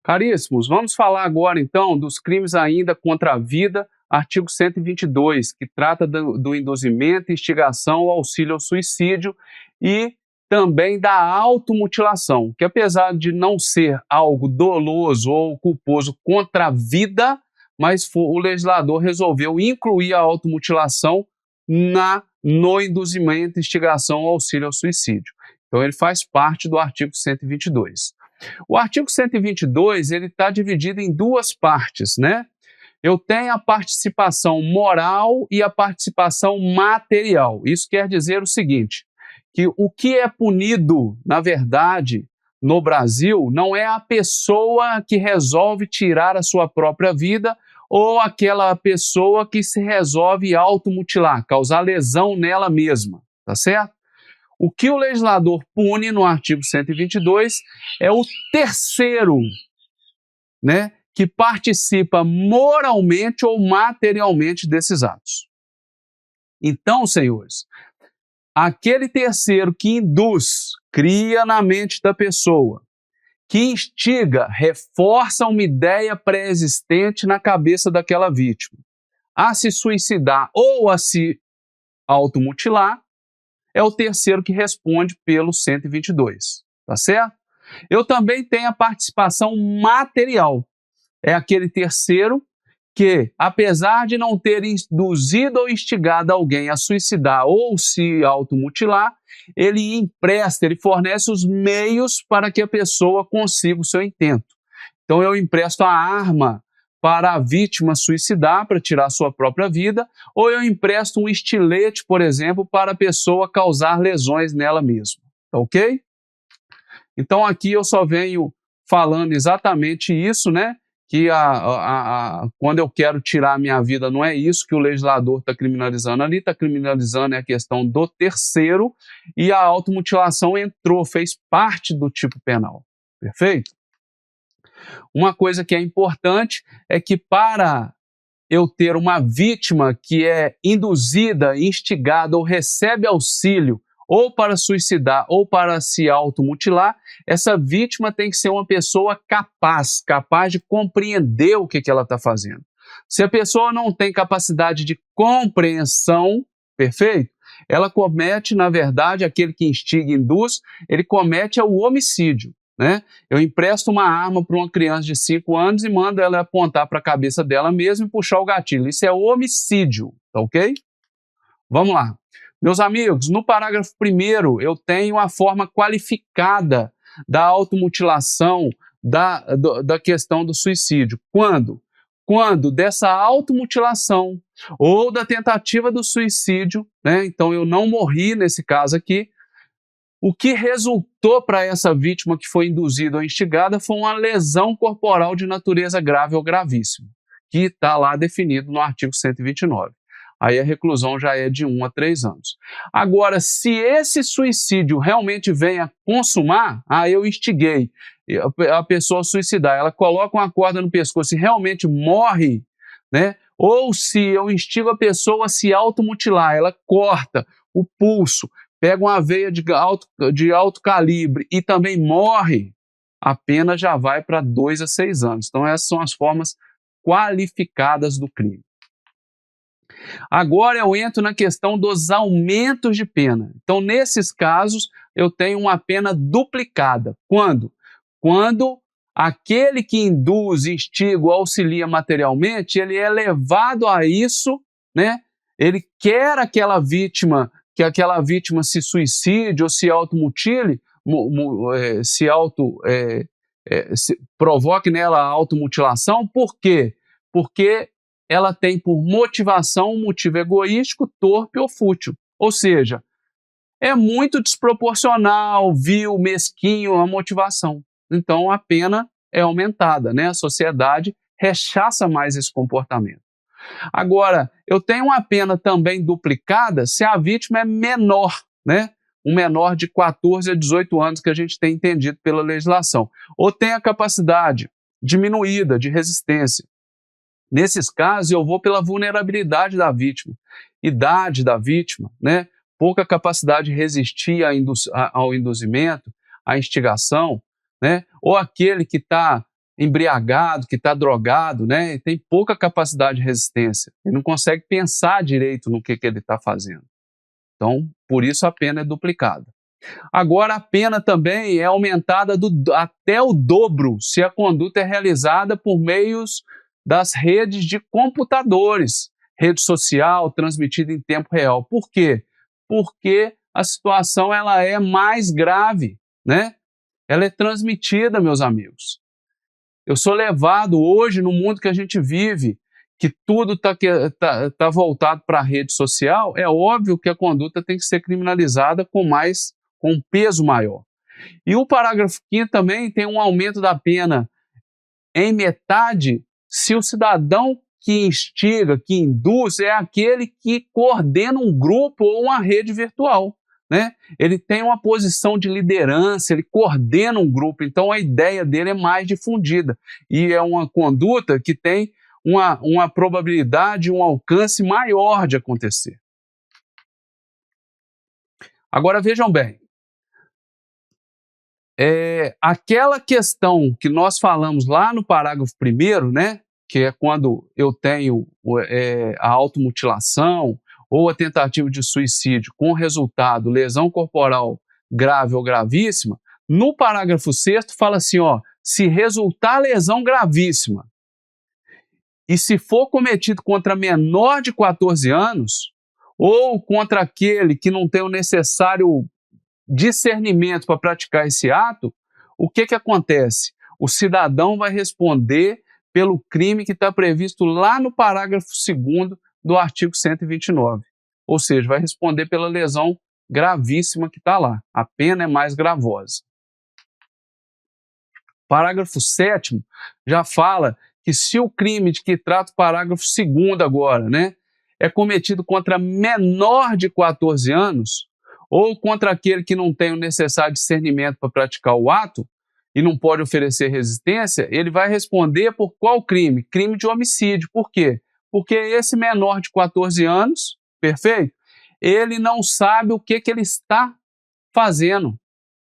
Caríssimos, vamos falar agora então dos crimes ainda contra a vida, artigo 122, que trata do induzimento, instigação, auxílio ao suicídio e também da automutilação, que apesar de não ser algo doloso ou culposo contra a vida, mas o legislador resolveu incluir a automutilação no induzimento, instigação, auxílio ao suicídio. Então ele faz parte do artigo 122. O artigo 122, ele está dividido em duas partes, né? Eu tenho a participação moral e a participação material. Isso quer dizer o seguinte, que o que é punido, na verdade, no Brasil, não é a pessoa que resolve tirar a sua própria vida ou aquela pessoa que se resolve automutilar, causar lesão nela mesma, tá certo? O que o legislador pune no artigo 122 é o terceiro, né, que participa moralmente ou materialmente desses atos. Então, senhores, aquele terceiro que induz, cria na mente da pessoa, que instiga, reforça uma ideia pré-existente na cabeça daquela vítima, a se suicidar ou a se automutilar, é o terceiro que responde pelo 122, tá certo? Eu também tenho a participação material. É aquele terceiro que, apesar de não ter induzido ou instigado alguém a suicidar ou se automutilar, ele empresta, ele fornece os meios para que a pessoa consiga o seu intento. Então eu empresto a arma para a vítima suicidar, para tirar sua própria vida, ou eu empresto um estilete, por exemplo, para a pessoa causar lesões nela mesma, tá ok? Então aqui eu só venho falando exatamente isso, né? Que quando eu quero tirar a minha vida não é isso que o legislador está criminalizando ali, está criminalizando a questão do terceiro e a automutilação entrou, fez parte do tipo penal, perfeito? Uma coisa que é importante é que para eu ter uma vítima que é induzida, instigada ou recebe auxílio ou para suicidar ou para se automutilar, essa vítima tem que ser uma pessoa capaz de compreender o que ela está fazendo. Se a pessoa não tem capacidade de compreensão, perfeito? Ela comete, na verdade, aquele que instiga e induz, ele comete o homicídio. Né? Eu empresto uma arma para uma criança de 5 anos e mando ela apontar para a cabeça dela mesma e puxar o gatilho. Isso é homicídio, tá ok? Vamos lá. Meus amigos, no parágrafo 1º, eu tenho a forma qualificada da automutilação, da questão do suicídio. Quando? Quando dessa automutilação ou da tentativa do suicídio, né? Então eu não morri nesse caso aqui, o que resultou para essa vítima que foi induzida ou instigada foi uma lesão corporal de natureza grave ou gravíssima, que está lá definido no artigo 129. Aí a reclusão já é de 1 a 3 anos. Agora, se esse suicídio realmente vem a consumar, eu instiguei a pessoa a suicidar, ela coloca uma corda no pescoço e realmente morre, né? Ou se eu instigo a pessoa a se automutilar, ela corta o pulso, pega uma veia de alto calibre e também morre, a pena já vai para 2 a 6 anos. Então essas são as formas qualificadas do crime. Agora eu entro na questão dos aumentos de pena. Então nesses casos eu tenho uma pena duplicada. Quando? Quando aquele que induz, instiga ou auxilia materialmente, ele é levado a isso, né? Ele quer que aquela vítima se suicide ou se automutile, provoque nela a automutilação. Por quê? Porque ela tem por motivação um motivo egoístico, torpe ou fútil. Ou seja, é muito desproporcional, vil, mesquinho a motivação. Então a pena é aumentada, né? A sociedade rechaça mais esse comportamento. Agora, eu tenho uma pena também duplicada se a vítima é menor, né? Um menor de 14 a 18 anos que a gente tem entendido pela legislação. Ou tem a capacidade diminuída de resistência. Nesses casos, eu vou pela vulnerabilidade da vítima, idade da vítima, né? Pouca capacidade de resistir ao induzimento, à instigação, né? Ou aquele que está embriagado, que está drogado, né? Ele tem pouca capacidade de resistência. Ele não consegue pensar direito no que ele está fazendo. Então, por isso a pena é duplicada. Agora, a pena também é aumentada até o dobro se a conduta é realizada por meios das redes de computadores, rede social, transmitida em tempo real. Por quê? Porque a situação ela é mais grave, né? Ela é transmitida, meus amigos. Eu sou levado hoje no mundo que a gente vive, que tudo tá voltado para a rede social, é óbvio que a conduta tem que ser criminalizada com um peso maior. E o parágrafo 5º também tem um aumento da pena em metade se o cidadão que instiga, que induz, é aquele que coordena um grupo ou uma rede virtual, né? Ele tem uma posição de liderança, ele coordena um grupo, então a ideia dele é mais difundida e é uma conduta que tem uma probabilidade, um alcance maior de acontecer. Agora vejam bem, aquela questão que nós falamos lá no parágrafo 1º, né, que é quando eu tenho a automutilação ou a tentativa de suicídio com resultado lesão corporal grave ou gravíssima, no parágrafo 6º fala assim, ó, se resultar lesão gravíssima e se for cometido contra menor de 14 anos ou contra aquele que não tem o necessário discernimento para praticar esse ato, o que acontece? O cidadão vai responder pelo crime que está previsto lá no parágrafo 2º do artigo 129. Ou seja, vai responder pela lesão gravíssima que está lá. A pena é mais gravosa. Parágrafo 7º já fala que se o crime de que trata o parágrafo 2º agora, né, é cometido contra menor de 14 anos, ou contra aquele que não tem o necessário discernimento para praticar o ato e não pode oferecer resistência, ele vai responder por qual crime? Crime de homicídio. Por quê? Porque esse menor de 14 anos, perfeito? Ele não sabe o que ele está fazendo,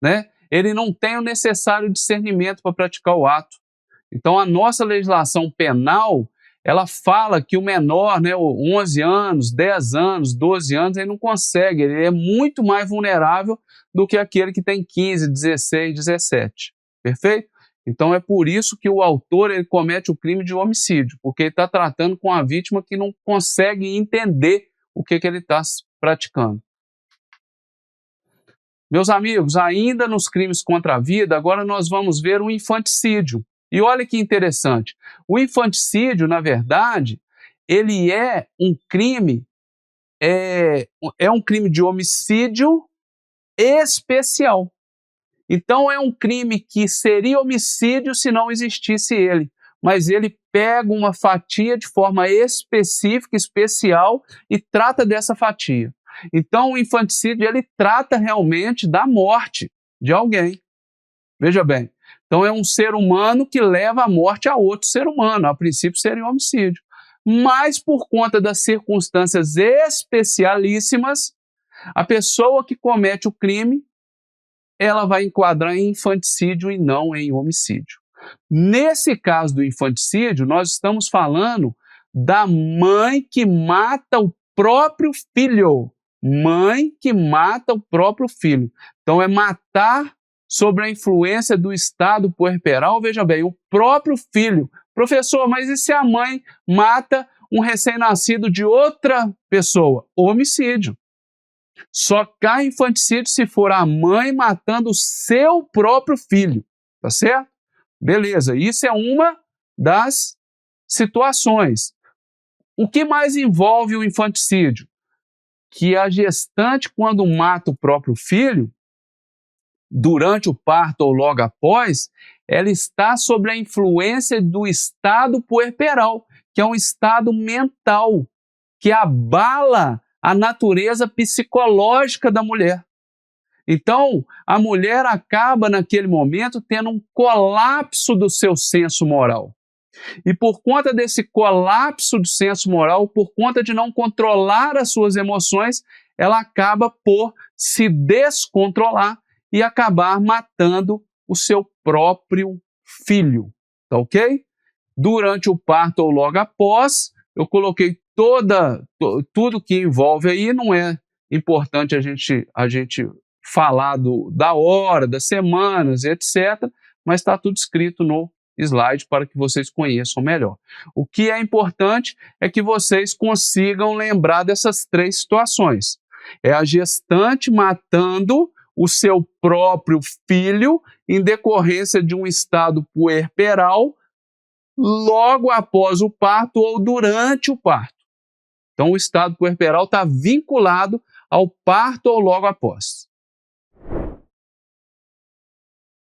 né? Ele não tem o necessário discernimento para praticar o ato. Então, a nossa legislação penal, ela fala que o menor, né, 11 anos, 10 anos, 12 anos, ele não consegue, ele é muito mais vulnerável do que aquele que tem 15, 16, 17. Perfeito? Então, é por isso que o autor ele comete o crime de homicídio, porque ele está tratando com a vítima que não consegue entender o que ele está praticando. Meus amigos, ainda nos crimes contra a vida, agora nós vamos ver o infanticídio. E olha que interessante, o infanticídio, na verdade, ele é um crime de homicídio especial. Então é um crime que seria homicídio se não existisse ele, mas ele pega uma fatia de forma específica, especial e trata dessa fatia. Então o infanticídio ele trata realmente da morte de alguém. Veja bem, então é um ser humano que leva a morte a outro ser humano, a princípio seria um homicídio. Mas por conta das circunstâncias especialíssimas, a pessoa que comete o crime, ela vai enquadrar em infanticídio e não em homicídio. Nesse caso do infanticídio, nós estamos falando da mãe que mata o próprio filho. Mãe que mata o próprio filho. Então é matar sob a influência do estado puerperal, veja bem, o próprio filho. Professor, mas e se a mãe mata um recém-nascido de outra pessoa? Homicídio. Só cai infanticídio se for a mãe matando o seu próprio filho, tá certo? Beleza, isso é uma das situações. O que mais envolve o infanticídio? Que a gestante, quando mata o próprio filho, durante o parto ou logo após, ela está sob a influência do estado puerperal, que é um estado mental, que abala a natureza psicológica da mulher. Então, a mulher acaba, naquele momento, tendo um colapso do seu senso moral. E por conta desse colapso do senso moral, por conta de não controlar as suas emoções, ela acaba por se descontrolar e acabar matando o seu próprio filho. tá ok? Durante o parto ou logo após, eu coloquei tudo que envolve aí, não é importante a gente falar da hora, das semanas, etc., mas está tudo escrito no slide para que vocês conheçam melhor. O que é importante é que vocês consigam lembrar dessas 3 situações. É a gestante matando o seu próprio filho em decorrência de um estado puerperal logo após o parto ou durante o parto. Então, o estado puerperal está vinculado ao parto ou logo após.